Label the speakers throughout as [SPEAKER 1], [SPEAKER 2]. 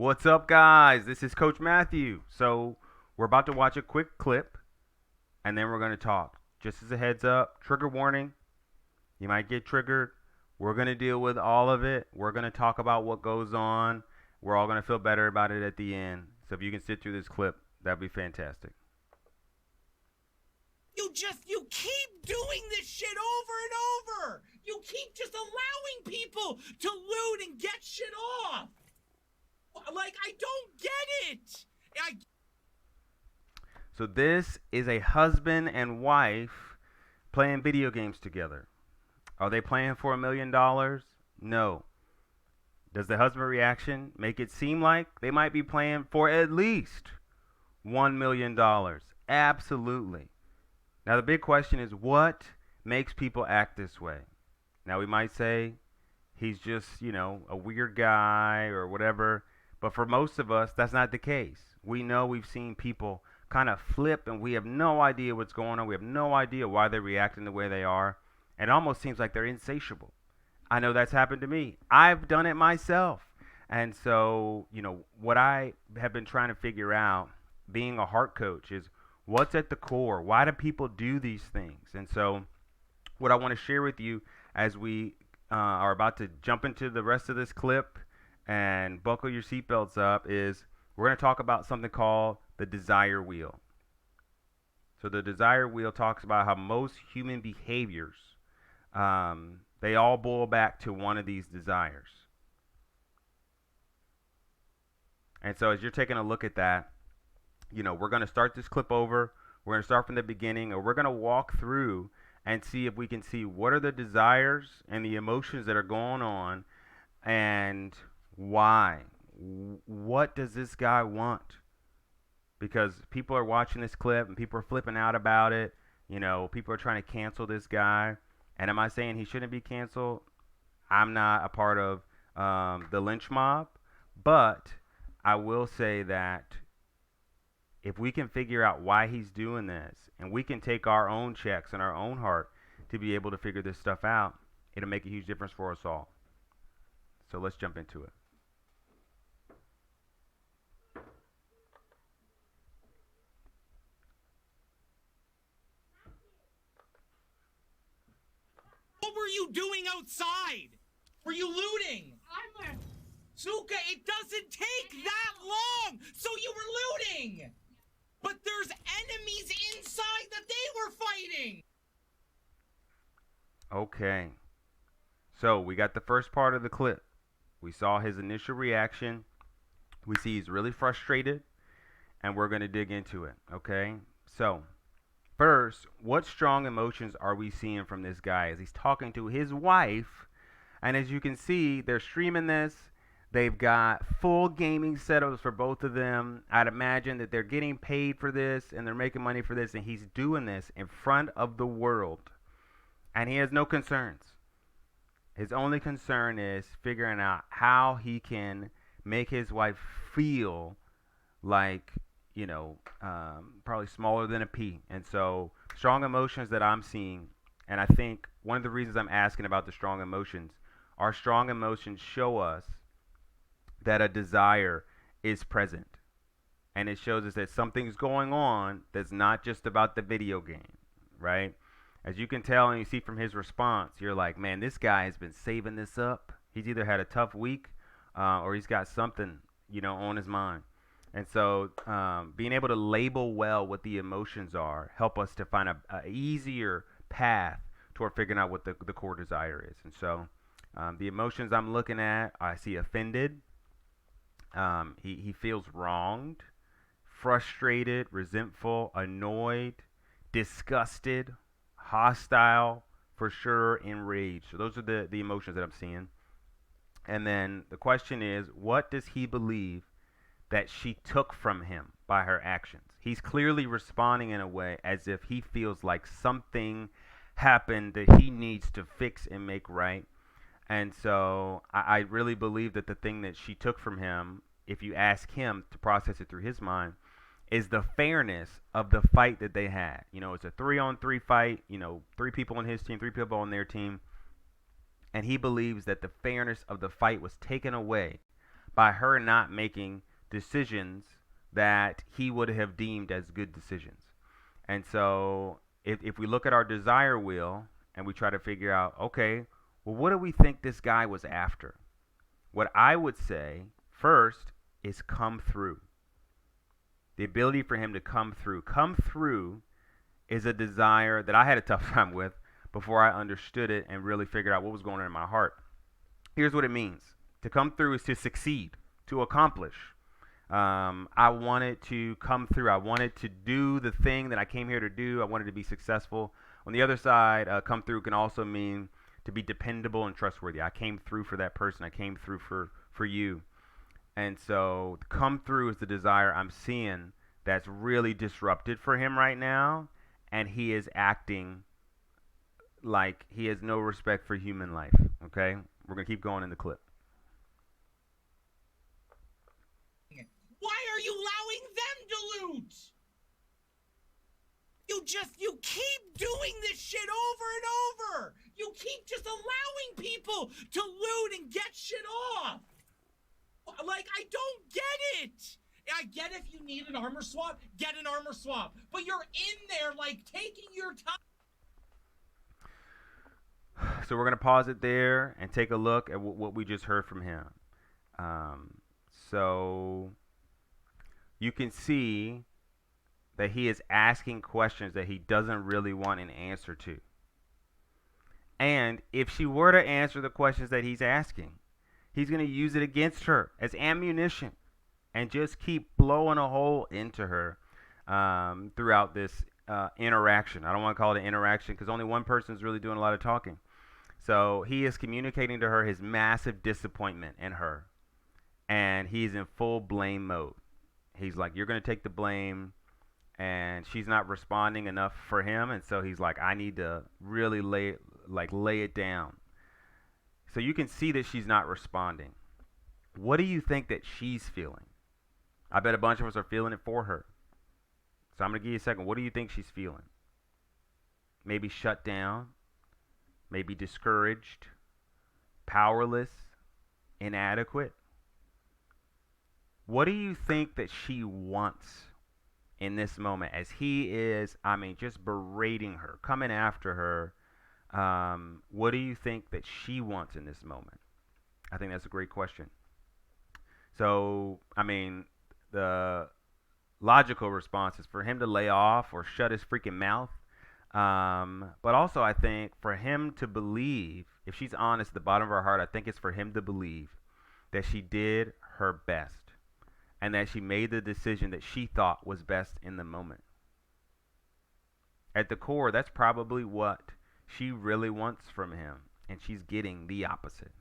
[SPEAKER 1] What's up, guys? This is Coach Matthew. So, we're about to watch a quick clip and then we're going to talk. Just as a heads up, trigger warning. You might get triggered. We're going to deal with all of it. We're going to talk about what goes on. We're all going to feel better about it at the end. So, if you can sit through this clip, that'd be fantastic.
[SPEAKER 2] You keep doing this shit over and over. You keep just allowing people to loot and get shit off. Like, I don't get it.
[SPEAKER 1] So this is a husband and wife playing video games together. Are they playing for $1 million? No. Does the husband reaction make it seem like they might be playing for at least $1 million? Absolutely. Now the big question is, what makes people act this way? Now we might say he's just, a weird guy or whatever. But for most of us, that's not the case. We know we've seen people kind of flip and we have no idea what's going on. We have no idea why they're reacting the way they are. And it almost seems like they're insatiable. I know that's happened to me. I've done it myself. And so, what I have been trying to figure out, being a heart coach, is what's at the core? Why do people do these things? And so what I want to share with you as we are about to jump into the rest of this clip and buckle your seatbelts up is we're going to talk about something called the desire wheel. So the desire wheel talks about how most human behaviors, they all boil back to one of these desires. And so as you're taking a look at that, we're going to start this clip over. We're going to start from the beginning, or we're going to walk through and see if we can see what are the desires and the emotions that are going on and why. What does this guy want? Because people are watching this clip and people are flipping out about it. People are trying to cancel this guy. And am I saying he shouldn't be canceled? I'm not a part of the lynch mob. But I will say that if we can figure out why he's doing this, and we can take our own checks in our own heart to be able to figure this stuff out, it'll make a huge difference for us all. So let's jump into it.
[SPEAKER 2] What were you doing outside? Were you looting? Zuka, it doesn't take that long, so you were looting. But there's enemies inside that they were fighting.
[SPEAKER 1] Okay. So we got the first part of the clip. We saw his initial reaction. We see he's really frustrated, and we're going to dig into it. Okay. So first, what strong emotions are we seeing from this guy as he's talking to his wife? And as you can see, they're streaming this. They've got full gaming setups for both of them. I'd imagine that they're getting paid for this and they're making money for this, and he's doing this in front of the world. And he has no concerns. His only concern is figuring out how he can make his wife feel like, probably smaller than a pea. And so strong emotions that I'm seeing, and I think one of the reasons I'm asking about the strong emotions, our strong emotions show us that a desire is present. And it shows us that something's going on that's not just about the video game, right? As you can tell and you see from his response, you're like, man, this guy has been saving this up. He's either had a tough week or he's got something, on his mind. And so being able to label well what the emotions are help us to find a easier path toward figuring out what the core desire is. And so the emotions I'm looking at, I see offended. He feels wronged, frustrated, resentful, annoyed, disgusted, hostile, for sure, enraged. So those are the emotions that I'm seeing. And then the question is, what does he believe that she took from him by her actions? He's clearly responding in a way as if he feels like something happened that he needs to fix and make right. And so I really believe that the thing that she took from him, if you ask him to process it through his mind, is the fairness of the fight that they had. It's a 3-on-3 fight, 3 people on his team, 3 people on their team. And he believes that the fairness of the fight was taken away by her not making decisions that he would have deemed as good decisions. And so if we look at our desire wheel and we try to figure out, okay, well, what do we think this guy was after? What I would say first is come through. The ability for him to come through. Come through is a desire that I had a tough time with before I understood it and really figured out what was going on in my heart. Here's what it means. To come through is to succeed, to accomplish. I wanted to come through. I wanted to do the thing that I came here to do. I wanted to be successful. On the other side, come through can also mean to be dependable and trustworthy. I came through for that person. I came through for you. And so come through is the desire I'm seeing that's really disrupted for him right now. And he is acting like he has no respect for human life. Okay? We're going to keep going in the clip.
[SPEAKER 2] Why are you allowing them to loot? You keep doing this shit over and over. You keep just allowing people to loot and get shit off. Like, I don't get it. I get if you need an armor swap, get an armor swap. But you're in there, like, taking your time.
[SPEAKER 1] So we're going to pause it there and take a look at what we just heard from him. So you can see that he is asking questions that he doesn't really want an answer to. And if she were to answer the questions that he's asking, he's going to use it against her as ammunition and just keep blowing a hole into her throughout this interaction. I don't want to call it an interaction because only one person is really doing a lot of talking. So he is communicating to her his massive disappointment in her. And he's in full blame mode. He's like, you're going to take the blame. And she's not responding enough for him. And so he's like, I need to really lay it down. So you can see that she's not responding. What do you think that she's feeling? I bet a bunch of us are feeling it for her. So I'm going to give you a second. What do you think she's feeling? Maybe shut down. Maybe discouraged. Powerless. Inadequate. What do you think that she wants in this moment as he is, just berating her, coming after her? What do you think that she wants in this moment? I think that's a great question. So, the logical response is for him to lay off or shut his freaking mouth. But also, I think for him to believe, if she's honest at the bottom of her heart, I think it's for him to believe that she did her best and that she made the decision that she thought was best in the moment. At the core, that's probably what she really wants from him, and she's getting the opposite.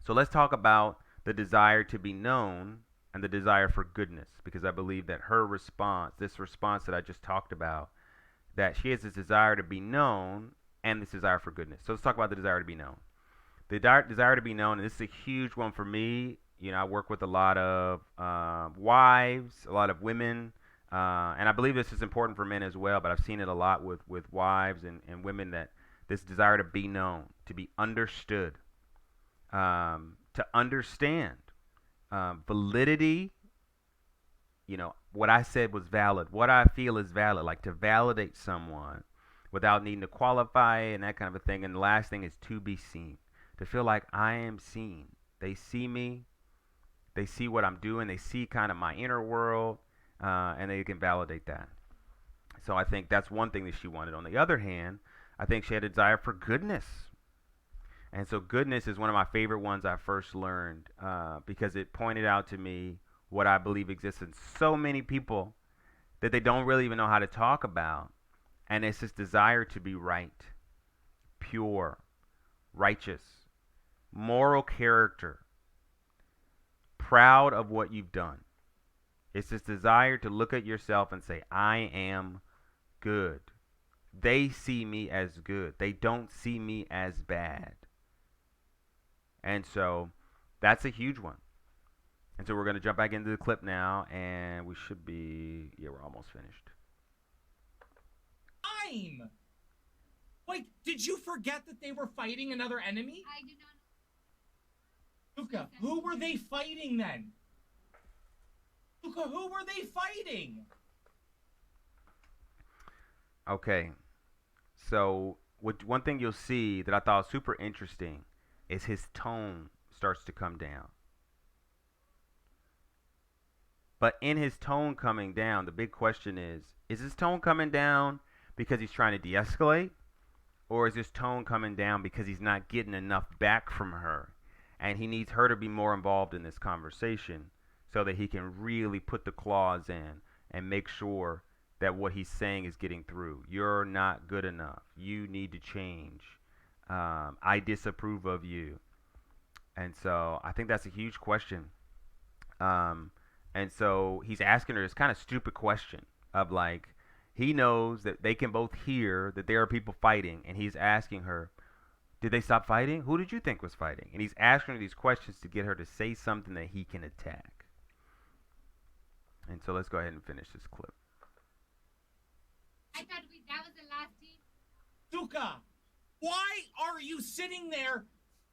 [SPEAKER 1] So let's talk about the desire to be known and the desire for goodness, because I believe that her response, this response that I just talked about, that she has this desire to be known and this desire for goodness. So let's talk about the desire to be known. The desire to be known, and this is a huge one for me. I work with a lot of wives, a lot of women, and I believe this is important for men as well, but I've seen it a lot with wives and women, that this desire to be known, to be understood, to understand validity. What I said was valid. What I feel is valid, like to validate someone without needing to qualify and that kind of a thing. And the last thing is to be seen, to feel like I am seen. They see me. They see what I'm doing. They see kind of my inner world, and they can validate that. So I think that's one thing that she wanted. On the other hand, I think she had a desire for goodness. And so goodness is one of my favorite ones I first learned because it pointed out to me what I believe exists in so many people that they don't really even know how to talk about. And it's this desire to be right, pure, righteous, moral character, proud of what you've done. It's this desire to look at yourself and say, I am good. They see me as good. They don't see me as bad. And so that's a huge one. And so we're going to jump back into the clip now, and we should be, we're almost finished.
[SPEAKER 2] Time. Like, did you forget that they were fighting another enemy?
[SPEAKER 3] I do not.
[SPEAKER 2] Suka, who were they fighting then? Suka, who were they fighting?
[SPEAKER 1] Okay, so one thing you'll see that I thought was super interesting is his tone starts to come down. But in his tone coming down, the big question is his tone coming down because he's trying to de escalate? Or is his tone coming down because he's not getting enough back from her? And he needs her to be more involved in this conversation so that he can really put the claws in and make sure that what he's saying is getting through. You're not good enough. You need to change. I disapprove of you. And so I think that's a huge question. Um, and so he's asking her this kind of stupid question of like, he knows that they can both hear that there are people fighting, and he's asking her, did they stop fighting? Who did you think was fighting? And he's asking her these questions to get her to say something that he can attack. And so let's go ahead and finish this clip.
[SPEAKER 3] I thought that was the last team.
[SPEAKER 2] Suka, why are you sitting there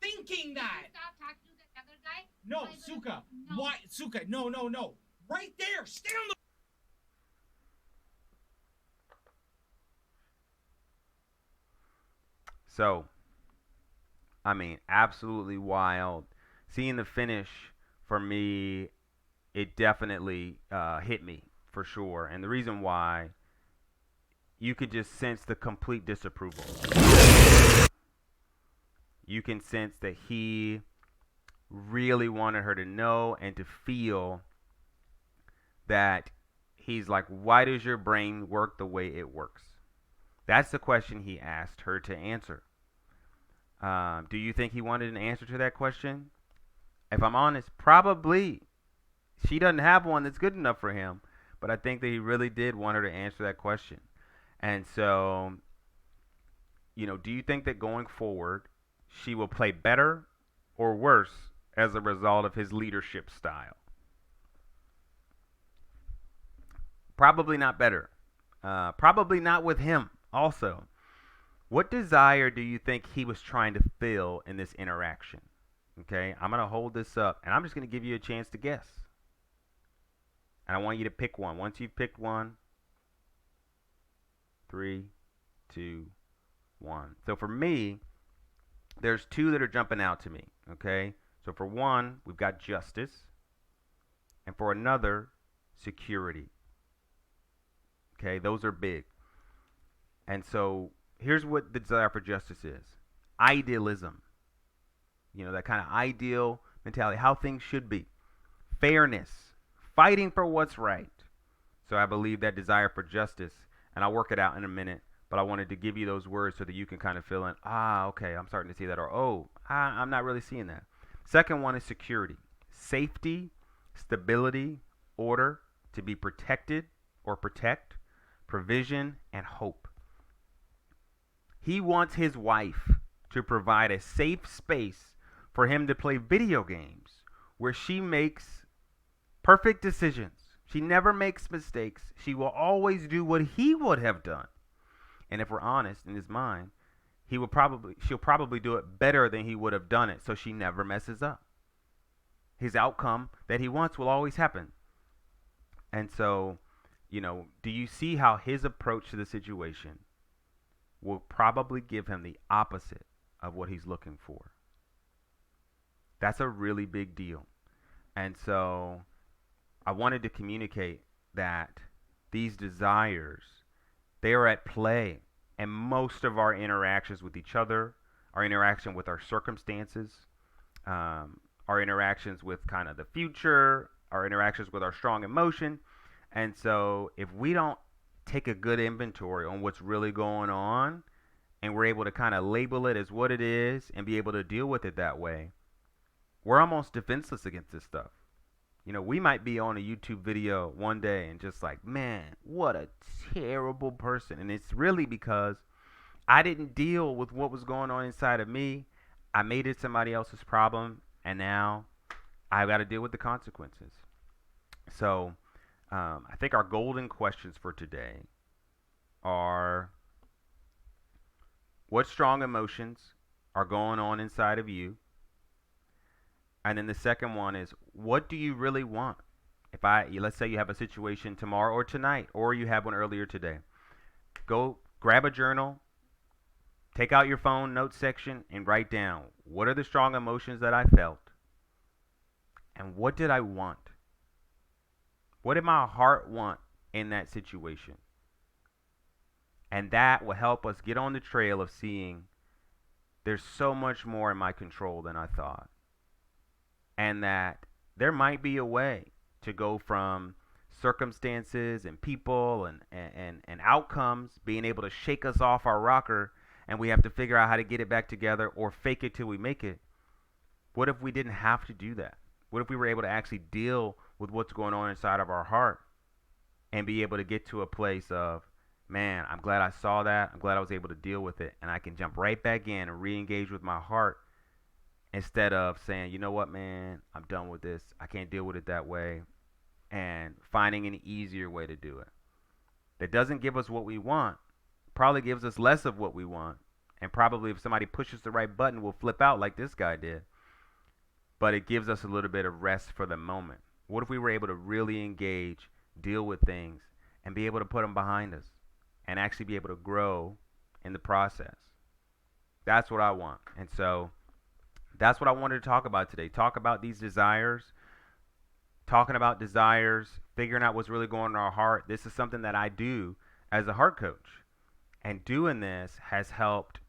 [SPEAKER 2] thinking that?
[SPEAKER 3] Stop talking to the other guy.
[SPEAKER 2] No, Suka. No. Why, Suka? No. Right there. Stay on the.
[SPEAKER 1] So, I mean, absolutely wild. Seeing the finish for me, it definitely hit me for sure. And the reason why, you could just sense the complete disapproval. You can sense that he really wanted her to know and to feel that he's like, why does your brain work the way it works? That's the question he asked her to answer. Do you think he wanted an answer to that question? If I'm honest, probably. She doesn't have one that's good enough for him, but I think that he really did want her to answer that question. And so, do you think that going forward, she will play better or worse as a result of his leadership style? Probably not better. Probably not with him also. What desire do you think he was trying to fill in this interaction? Okay, I'm going to hold this up, and I'm just going to give you a chance to guess. And I want you to pick one. Once you've picked one, 3, 2, 1. So for me, there's two that are jumping out to me. Okay, so for one, we've got justice, and for another, security. Okay, those are big. And so here's what the desire for justice is: idealism. That kind of ideal mentality, how things should be. Fairness, fighting for what's right. So I believe that desire for justice, and I'll work it out in a minute, but I wanted to give you those words so that you can kind of fill in, okay, I'm starting to see that, or I'm not really seeing that. Second one is security. Safety, stability, order, to be protected or protect, provision, and hope. He wants his wife to provide a safe space for him to play video games where she makes perfect decisions. She never makes mistakes. She will always do what he would have done. And if we're honest, in his mind, she'll probably do it better than he would have done it, so she never messes up. His outcome that he wants will always happen. And so, do you see how his approach to the situation will probably give him the opposite of what he's looking for? That's a really big deal. And so I wanted to communicate that these desires, they are at play in most of our interactions with each other, our interaction with our circumstances, our interactions with kind of the future, our interactions with our strong emotion. And so if we don't take a good inventory on what's really going on, and we're able to kind of label it as what it is and be able to deal with it that way, we're almost defenseless against this stuff. We might be on a YouTube video one day and just like, man, what a terrible person. And it's really because I didn't deal with what was going on inside of me. I made it somebody else's problem, and now I've got to deal with the consequences. So I think our golden questions for today are: what strong emotions are going on inside of you? And then the second one is, what do you really want? Let's say you have a situation tomorrow or tonight, or you have one earlier today. Go grab a journal, take out your phone note section, and write down, what are the strong emotions that I felt? And what did I want? What did my heart want in that situation? And that will help us get on the trail of seeing there's so much more in my control than I thought. And that there might be a way to go from circumstances and people and outcomes being able to shake us off our rocker, and we have to figure out how to get it back together or fake it till we make it. What if we didn't have to do that? What if we were able to actually deal with what's going on inside of our heart and be able to get to a place of, man, I'm glad I saw that. I'm glad I was able to deal with it. And I can jump right back in and re-engage with my heart instead of saying, you know what, man, I'm done with this. I can't deal with it that way. And finding an easier way to do it. That doesn't give us what we want. Probably gives us less of what we want. And probably if somebody pushes the right button, we'll flip out like this guy did. But it gives us a little bit of rest for the moment. What if we were able to really engage, deal with things, and be able to put them behind us and actually be able to grow in the process? That's what I want. And so that's what I wanted to talk about today. Talk about these desires, talking about desires, figuring out what's really going on in our heart. This is something that I do as a heart coach. And doing this has helped,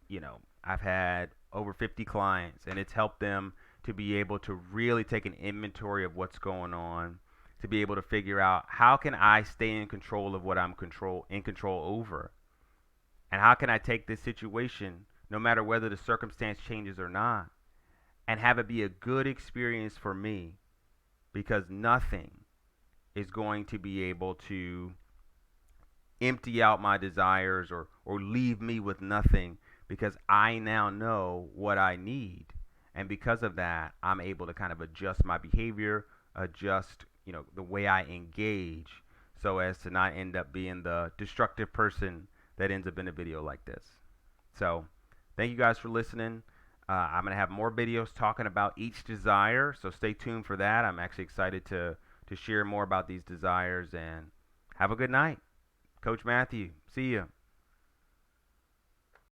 [SPEAKER 1] I've had over 50 clients, and it's helped them to be able to really take an inventory of what's going on, to be able to figure out how can I stay in control of what I'm in control over, and how can I take this situation, no matter whether the circumstance changes or not, and have it be a good experience for me, because nothing is going to be able to empty out my desires or leave me with nothing, because I now know what I need. And because of that, I'm able to kind of adjust my behavior, adjust, the way I engage, so as to not end up being the destructive person that ends up in a video like this. So thank you guys for listening. I'm going to have more videos talking about each desire, so stay tuned for that. I'm actually excited to share more about these desires, and have a good night. Coach Matthew, see you.